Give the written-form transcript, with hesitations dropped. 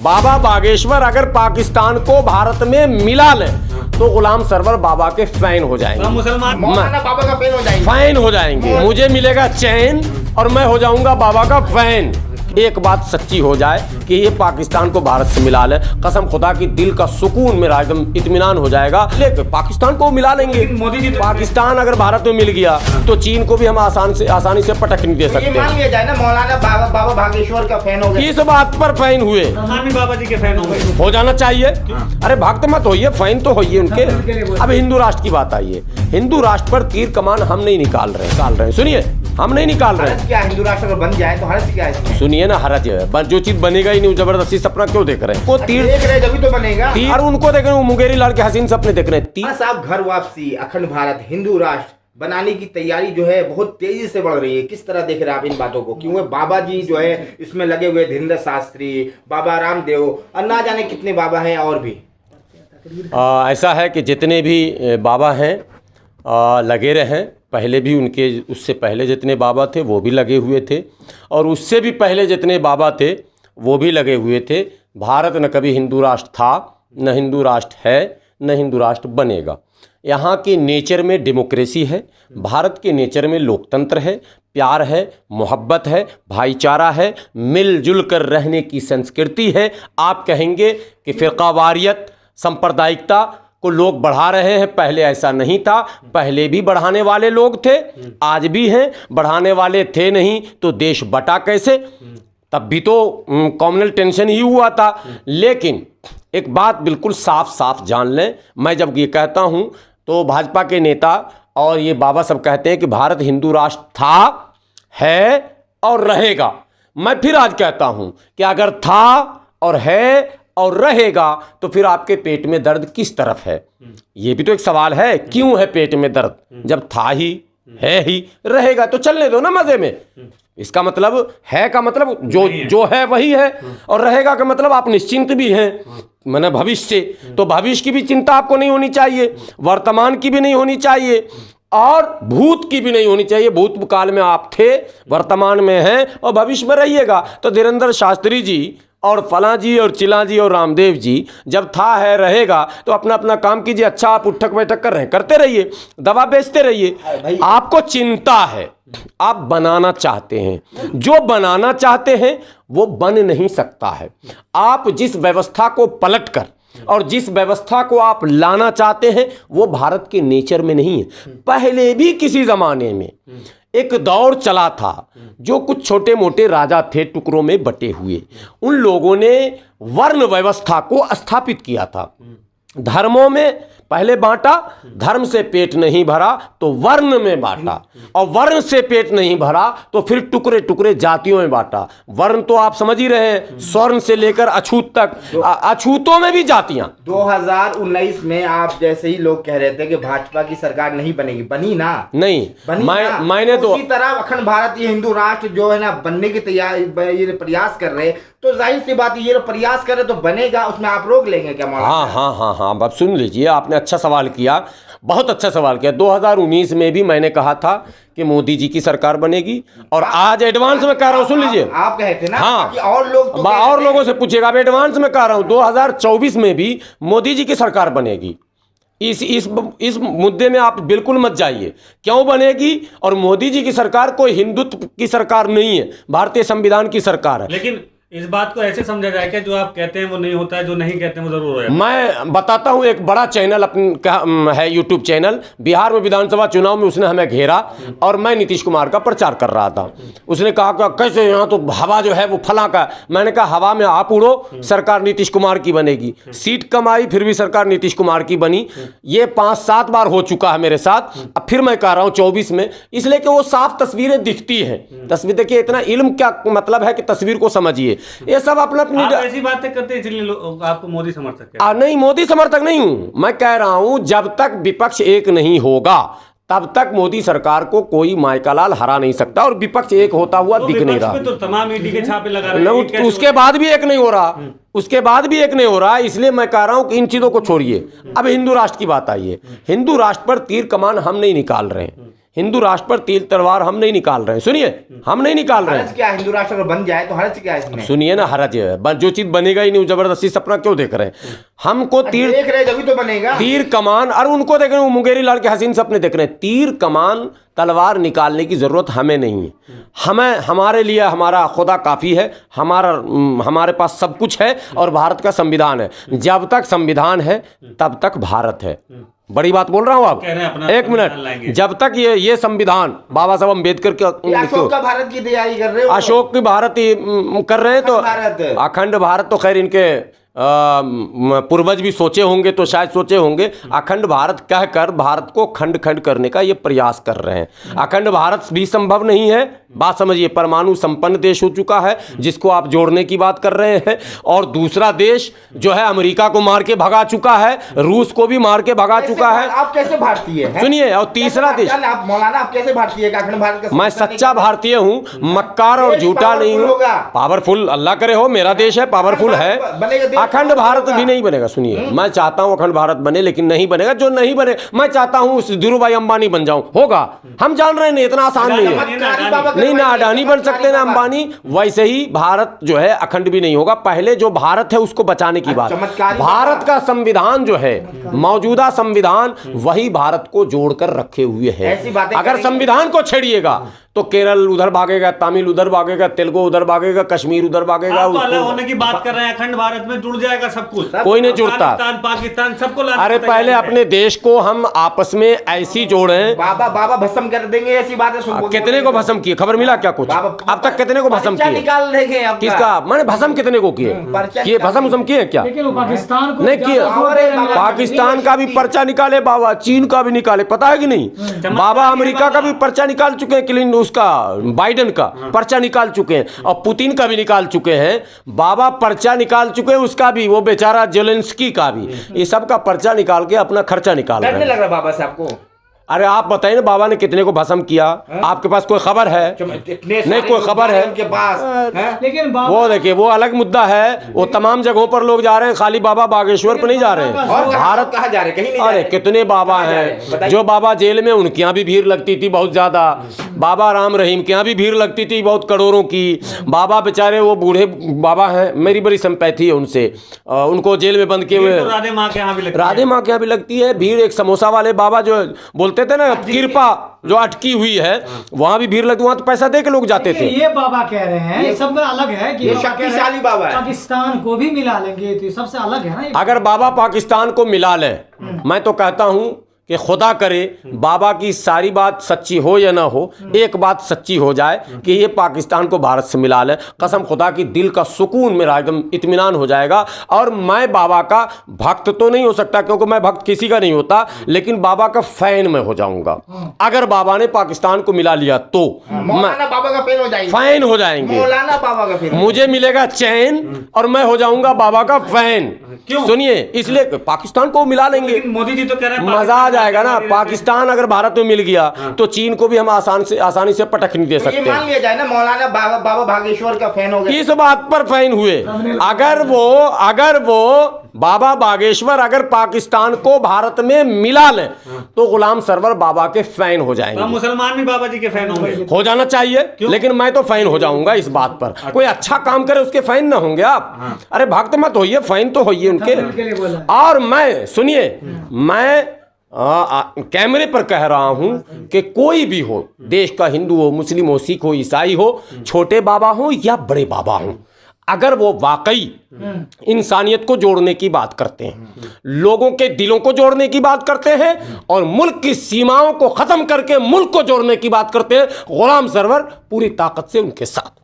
बाबा बागेश्वर अगर पाकिस्तान को भारत में मिला ले तो गुलाम सरवर बाबा के फैन हो जाएंगे, मुसलमान मौलाना बाबा का फैन हो जाएंगे, फैन हो जाएंगे। मुझे मिलेगा चैन और मैं हो जाऊंगा बाबा का फैन। एक बात सच्ची हो जाए कि ये पाकिस्तान को भारत से मिला ले, कसम खुदा की दिल का सुकून मेरा एकदम इत्मीनान हो जाएगा। लेकिन पाकिस्तान को मिला लेंगे। मोदी जी पाकिस्तान अगर भारत में मिल गया तो चीन को भी हम आसानी से पटक नहीं दे ये मान सकते। लिया जाए ना मौलाना बाबा बागेश्वर का फैन हो गया, इस बात पर फैन हुए भी बाबा जी के फैन हो गए। हो जाना चाहिए। अरे भक्त मत होइए, फैन तो होइए उनके। अब हिंदू राष्ट्र की बात आई है। हिंदू राष्ट्र पर तीर कमान हम नहीं निकाल रहे। सुनिए, हम नहीं निकाल रहे। हरज क्या हिंदू राष्ट्र अगर बन जाए तो हरज क्या है? सुनिए ना, हरज है जो चीज बनेगा ही नहीं, जबरदस्ती सपना क्यों देख रहे हैं? वो तीर देख रहे जब तो बनेगा। और उनको देख रहे हैं, मुंगेरी लाल के हसीन सपने देख रहे हैं। तीर साहब, घर वापसी, अखंड भारत, हिंदू राष्ट्र बनाने की तैयारी जो है बहुत तेजी से बढ़ रही है। किस तरह देख रहे हैं आप इन बातों को? क्योंकि बाबा जी जो है इसमें लगे हुए, धीरेन्द्र शास्त्री, बाबा रामदेव और ना जाने कितने बाबा हैं और भी। ऐसा है कि जितने भी बाबा हैं लगे रहे। पहले भी उनके, उससे पहले जितने बाबा थे वो भी लगे हुए थे, और उससे भी पहले जितने बाबा थे वो भी लगे हुए थे। भारत न कभी हिंदू राष्ट्र था, न हिंदू राष्ट्र है, न हिंदू राष्ट्र बनेगा। यहाँ के नेचर में डेमोक्रेसी है, भारत के नेचर में लोकतंत्र है, प्यार है, मोहब्बत है, भाईचारा है, मिलजुल कर रहने की संस्कृति है। आप कहेंगे कि फ़िरक़ावारियत, सांप्रदायिकता को लोग बढ़ा रहे हैं, पहले ऐसा नहीं था। पहले भी बढ़ाने वाले लोग थे, आज भी हैं। बढ़ाने वाले थे नहीं तो देश बटा कैसे? तब भी तो कॉम्युनल टेंशन ही हुआ था। लेकिन एक बात बिल्कुल साफ साफ जान लें, मैं जब ये कहता हूँ तो भाजपा के नेता और ये बाबा सब कहते हैं कि भारत हिंदू राष्ट्र था, है और रहेगा। मैं फिर आज कहता हूँ कि अगर था और है और रहेगा तो फिर आपके पेट में दर्द किस तरफ है? ये भी तो एक सवाल है। क्यों है पेट में दर्द? जब था ही, है ही, रहेगा तो चलने दो ना मजे में। इसका मतलब है का मतलब जो है वही है, और रहेगा का मतलब आप निश्चिंत भी हैं, माने भविष्य से। तो भविष्य की भी चिंता आपको नहीं होनी चाहिए, वर्तमान की भी नहीं होनी चाहिए, और भूत की भी नहीं होनी चाहिए। भूत काल में आप थे, वर्तमान में हैं और भविष्य में रहिएगा। तो धीरेन्द्र शास्त्री जी और फलां जी और चिलां जी और रामदेव जी जब था है रहेगा तो अपना अपना काम कीजिए। अच्छा, आप उठक बैठक कर रहे हैं, करते रहिए, दवा बेचते रहिए। आपको चिंता है, आप बनाना चाहते हैं। जो बनाना चाहते हैं वो बन नहीं सकता है। आप जिस व्यवस्था को पलटकर और जिस व्यवस्था को आप लाना चाहते हैं वो भारत के नेचर में नहीं है। पहले भी किसी जमाने में एक दौर चला था, जो कुछ छोटे मोटे राजा थे टुकड़ों में बटे हुए, उन लोगों ने वर्ण व्यवस्था को स्थापित किया था। धर्मों में पहले बांटा, धर्म से पेट नहीं भरा तो वर्ण में बांटा, और वर्ण से पेट नहीं भरा तो फिर टुकड़े टुकड़े जातियों में बांटा। वर्ण तो आप समझ ही रहे हैं, स्वर्ण से लेकर अछूत तक, अछूतों में भी जातियां। 2019 में आप जैसे ही लोग कह रहे थे कि भाजपा की सरकार नहीं बनेगी, बनी ना? नहीं, मैंने तो उसी तरह अखंड भारत ये हिंदू राष्ट्र जो है ना बनने की तैयारी, ये प्रयास कर रहे, तो जाहिर सी बात ये प्रयास करे तो बनेगा। उसमें आप रोक लेंगे क्या? हाँ, अब सुन लीजिए, आपने अच्छा सवाल किया, बहुत अच्छा सवाल किया। 2019 में भी मैंने कहा था कि मोदी जी की सरकार बनेगी, और आज एडवांस में कह रहा हूँ, सुन लीजिए। आप कहे थे ना? हाँ, कि और लोग तो और लोगों से पूछिएगा, अब एडवांस में कह रहा हूँ 2024 में भी मोदी जी की सरकार बनेगी। इस मुद्दे में आप बिल्कुल मत जाइए। क्यों बनेगी? और मोदी जी की सरकार कोई हिंदुत्व की सरकार नहीं है, भारतीय संविधान की सरकार है। लेकिन इस बात को ऐसे समझा जाए कि जो आप कहते हैं वो नहीं होता है, जो नहीं कहते हैं वो जरूर है। मैं बताता हूं, एक बड़ा चैनल अपना है, यूट्यूब चैनल, बिहार में विधानसभा चुनाव में उसने हमें घेरा और मैं नीतीश कुमार का प्रचार कर रहा था। उसने कहा कैसे यहाँ तो हवा जो है वो फला का। मैंने कहा हवा में आप उड़ो, सरकार नीतीश कुमार की बनेगी। सीट कम आई फिर भी सरकार नीतीश कुमार की बनी। ये 5-7 बार हो चुका है मेरे साथ। अब फिर मैं कह रहा हूँ 24 में, इसलिए कि वो साफ तस्वीरें दिखती हैं। तस्वीर देखिए, इतना इल्म क्या मतलब है कि तस्वीर को समझिए। ये सब अपना अपनी ऐसी बातें करते हैं, इसलिए आपको मोदी समर्थक है। नहीं, मोदी समर्थक नहीं हूं। मैं कह रहा हूं जब तक विपक्ष एक नहीं होगा तब तक मोदी सरकार को कोई मायकालाल हरा नहीं सकता, और विपक्ष एक होता हुआ दिख नहीं रहा। तो तमाम ईडी के छापे लगा रहे हैं, उसके बाद भी एक नहीं हो रहा, उसके बाद भी एक नहीं हो रहा। इसलिए मैं कह रहा हूं कि इन चीजों को छोड़िए। अब हिंदू राष्ट्र की बात आई है। हिंदू राष्ट्र पर तीर कमान हम नहीं निकाल रहे हैं। हिंदू राष्ट्र पर तीर तलवार हम नहीं निकाल रहे हैं। सुनिए, हम नहीं निकाल रहे हैं। हरज क्या है? हिंदू राष्ट्र अगर बन जाए तो हरज क्या है इसमें? सुनिए ना, हरज है जो चीज बनेगा ही नहीं, जबरदस्ती सपना क्यों देख रहे हैं? हमको तीर देख रहे जभी तो बनेगा। तीर कमान, और उनको देख रहे हैं, वो मुंगेरी लाल के हसीन सपने देख रहे हैं। तीर कमान तलवार निकालने की जरूरत हमें नहीं है। हमें, हमारे लिए हमारा खुदा काफ़ी है, हमारे पास सब कुछ है और भारत का संविधान है। जब तक संविधान है तब तक भारत है। बड़ी बात बोल रहा हूँ आप, एक मिनट। जब तक ये संविधान बाबा साहब अम्बेडकर के अशोक का भारत की तैयारी कर रहे हो? अशोक की भारत कर रहे हैं तो अखंड भारत तो खैर इनके पूर्वज भी सोचे होंगे, तो शायद सोचे होंगे। अखंड भारत कहकर भारत को खंड खंड करने का ये प्रयास कर रहे हैं। अखंड भारत भी संभव नहीं है। बात समझिए, परमाणु संपन्न देश हो चुका है जिसको आप जोड़ने की बात कर रहे हैं, और दूसरा देश जो है अमेरिका को मार के भगा चुका है, रूस को भी मार के भगा चुका है। आप कैसे भारतीय हैं? सुनिए, और तीसरा देश, आप मौलाना, आप कैसे भारतीय हैं? अखंड भारत का मैं सच्चा भारतीय हूँ, मक्कार और झूठा नहीं हूँ। पावरफुल अल्लाह करे हो, मेरा देश है, पावरफुल है। अखंड भारत भी नहीं बनेगा। सुनिए, मैं चाहता हूं अखंड भारत बने, लेकिन नहीं बनेगा। जो नहीं बने, मैं चाहता हूं धीरूभाई अंबानी बन जाऊं, होगा। हम जान रहे हैं इतना आसान नहीं है। नहीं ना अडानी बन सकते ना अंबानी। वैसे ही भारत जो है अखंड भी नहीं होगा। पहले जो भारत है उसको बचाने की बात। भारत का संविधान जो है, मौजूदा संविधान, वही भारत को जोड़कर रखे हुए है। अगर संविधान को छेड़िएगा तो केरल उधर भागेगा, तमिल उधर भागेगा, तेलुगु उधर भागेगा, कश्मीर उधर भागेगा। तो अलग होने की बात कर रहे हैं। अखंड भारत में जुड़ जाएगा सब कुछ। कोई नहीं जुड़ता। पाकिस्तान सबको लाने। अरे पहले अपने देश को हम आपस में ऐसी जोड़ें। बाबा भस्म कर देंगे, ऐसी बातें सुन। कितने को भस्म किए? खबर मिला क्या कुछ? अब तक कितने को भस्म किए? निकाल देंगे। किसका? मैंने भस्म कितने को किए? भस्म किए क्या? पाकिस्तान को नहीं किए। पाकिस्तान का भी पर्चा निकाले बाबा, चीन का भी निकाले, पता है कि नहीं? बाबा अमेरिका का भी पर्चा निकाल चुके हैं, क्लिंटन उसका, बाइडेन का पर्चा निकाल चुके हैं, और पुतिन का भी निकाल चुके हैं। बाबा पर्चा निकाल चुके हैं उसका भी, वो बेचारा जेलेंस्की का भी। ये सब का पर्चा निकाल के अपना खर्चा निकाल रहे हैं। लग रहा बाबा से आपको? अरे आप बताइए ना, बाबा ने कितने को भस्म किया? आपके पास कोई खबर है? नहीं कोई खबर है उनके पास? लेकिन वो देखिए, वो अलग मुद्दा है। वो तमाम जगहों पर लोग जा रहे हैं, खाली बाबा बागेश्वर पर नहीं जा रहे हैं। भारत कहाँ जा रहे? कहीं नहीं। अरे कितने बाबा हैं। जो बाबा जेल में, उनके यहाँ भी भीड़ लगती थी बहुत ज्यादा। बाबा राम रहीम के यहाँ भी भीड़ लगती थी बहुत, करोड़ों की। बाबा बेचारे वो बूढ़े बाबा हैं, मेरी बड़ी सिंपैथी है उनसे। उनको जेल में बंद किए हुए। राधे माँ के यहाँ भी लगती है भीड़। एक समोसा वाले बाबा जो बोलते थे ना, कृपा जो अटकी हुई है, वहां भी भीड़ लगती। वहां तो पैसा दे के लोग जाते थे। ये बाबा कह रहे हैं, ये सब अलग है कि ये शक्तिशाली बाबा है। पाकिस्तान को भी मिला लेंगे, तो ये सबसे अलग है ना। अगर बाबा पाकिस्तान को मिला ले, मैं तो कहता हूं कि खुदा करे बाबा की सारी बात सच्ची हो या ना हो, एक बात सच्ची हो जाए कि ये पाकिस्तान को भारत से मिला ले। कसम खुदा की, दिल का सुकून मेरा एकदम इत्मीनान हो जाएगा। और मैं बाबा का भक्त तो नहीं हो सकता, क्योंकि मैं भक्त किसी का नहीं होता, लेकिन बाबा का फैन मैं हो जाऊंगा। अगर बाबा ने पाकिस्तान को मिला लिया तो मौलाना बाबा का फैन हो जाएंगे। फैन हो जाएंगे, मौलाना बाबा का फैन। मुझे मिलेगा चैन और मैं हो जाऊंगा बाबा का फैन। क्यों? सुनिए, इसलिए पाकिस्तान को मिला लेंगे। मोदी जी तो कह रहे हैं मजा आ जाएगा ना। पाकिस्तान अगर भारत में मिल गया तो चीन को भी हम आसानी से पटक नहीं दे तो सकते। ये मान लिया जाए ना, मौलाना बाबा भागेश्वर का फैन हो गया। इस बात पर फैन हुए। अगर वो बाबा बागेश्वर अगर पाकिस्तान को भारत में मिला ले तो गुलाम सरवर बाबा के फैन हो जाएंगे। मुसलमान भी बाबा जी के फैन होंगे। हो जाना चाहिए, लेकिन मैं तो फैन हो जाऊंगा इस बात पर। कोई अच्छा काम करे उसके फैन ना होंगे आप? अरे भक्त मत होइए, फैन तो होइए उनके। और मैं, सुनिए, मैं कैमरे पर कह रहा हूं कि कोई भी हो, देश का हिंदू हो, मुस्लिम हो, सिख हो, ईसाई हो, छोटे बाबा हो या बड़े बाबा हो, अगर वो वाकई इंसानियत को जोड़ने की बात करते हैं, लोगों के दिलों को जोड़ने की बात करते हैं, और मुल्क की सीमाओं को खत्म करके मुल्क को जोड़ने की बात करते हैं, गुलाम सरवर पूरी ताकत से उनके साथ।